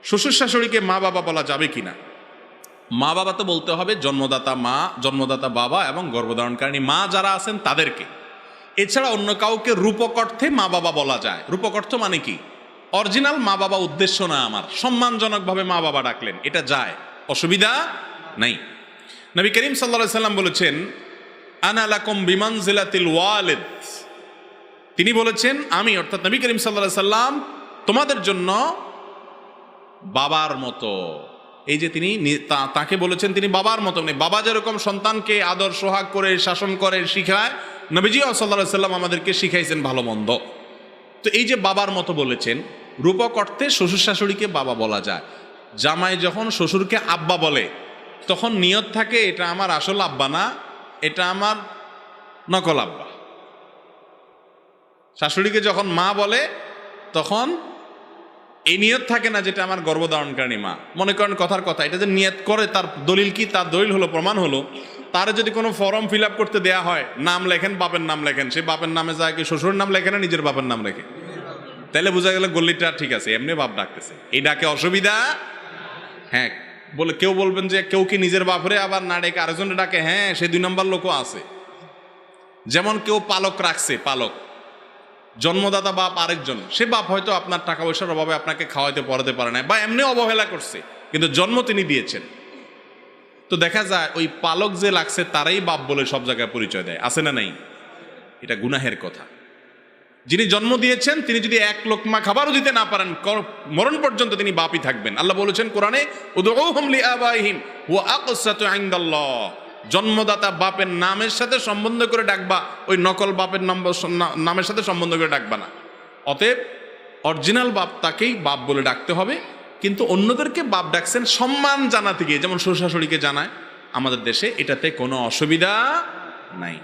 শ্বশুর শাশুড়িকে মা বাবা বলা যাবে কিনা? মা বাবা তো বলতে হবে জন্মদাতা মা, জন্মদাতা বাবা এবং গর্ভধারণকারিণী মা যারা আছেন তাদেরকে। এছাড়া অন্য কাউকে রূপক অর্থে মা বাবা বলা যায়। রূপক অর্থ মানে কি? অরিজিনাল মা বাবা উদ্দেশ্য না আমার, সম্মানজনকভাবে মা বাবা ডাকলেন, এটা যায়, অসুবিধা নাই। নবী করিম সাল্লাল্লাহু আলাইহি সাল্লাম বলেছেন আনা লাকুম বিমানজিলাতিল ওয়ালিদ। তিনি বলেছেন আমি, অর্থাৎ নবী করিম সাল্লাল্লাহু আলাইহি সাল্লাম তোমাদের জন্য বাবার মতো। এই যে তিনি তাকে বলেছেন তিনি বাবার মতো, মানে বাবা যেরকম সন্তানকে আদর সোহাগ করে শাসন করে শিখায়, নবীজি সাল্লাল্লাহু আলাইহি সাল্লাম আমাদেরকে শিখাইছেন ভালো মন্দ। তো এই যে বাবার মতো বলেছেন, রূপক অর্থে শ্বশুর শাশুড়িকে বাবা বলা যায়। জামাই যখন শ্বশুরকে আব্বা বলে তখন নিয়ত থাকে এটা আমার আসল আব্বা না, এটা আমার নকল আব্বা। শাশুড়িকে যখন মা বলে তখন এই নিয়ত থাকে না যেটা আমার গর্ভধারণকারী মা। মনে করেন কথার কথা, এটা যে নিয়ত করে তার দলিল কি? তার দলিল হলো, প্রমাণ হলো, তার যদি কোনো ফর্ম ফিল আপ করতে দেয়া হয়, নাম লেখেন, বাপের নাম লেখেন, সে বাপের নামে যায় কি শ্বশুরের নাম লেখে না নিজের বাপের নাম লেখে? তাহলে বোঝা গেল গল্লিটা ঠিক আছে, এমনি বাপ ডাকতেছে, এই ডাকে অসুবিধা। হ্যাঁ, বলে কেউ বলবেন যে কেউ কি নিজের বাপরে আবার না ডেকে আরেকজনে ডাকে? হ্যাঁ, সে 2 নম্বর লোকও আছে। যেমন কেউ পালক রাখছে, পালক জন্মদাতা বাপ আরেকজন, সে বাপ হয়তো আপনার টাকা পয়সার অভাবে আপনাকে খাওয়াইতে পড়াতে পারে না, বা এমনি অবহেলা করছে, কিন্তু জন্ম তিনি দিয়েছেন। তো দেখা যায় ওই পালক যে লাগছে তারাই বাপ বলে সব জায়গায় পরিচয় দেয়, আছে না নাই? এটা গুনাহের কথা। যিনি জন্ম দিয়েছেন তিনি যদি 1 লোকমা খাবারও দিতে না পারেন, মরণ পর্যন্ত তিনি বাপই থাকবেন। আল্লাহ বলেছেন কোরআনে উদউহুম লিআবাইহিম ওয়া আকসাতু ইনদাল্লাহ। জন্মদাতা বাপের নামের সাথে সম্বন্ধ করে ডাকবা, ওই নকল বাপের নামের সাথে সম্বন্ধ করে ডাকবা না। অতএব অরিজিনাল বাপ তাকেই বাপ বলে ডাকতে হবে। কিন্তু অন্যদেরকে বাপ ডাকছেন সম্মান জানাতে গিয়ে, যেমন শ্বশুর শাশুড়িকে জানায় আমাদের দেশে, এটাতে কোনো অসুবিধা নাই।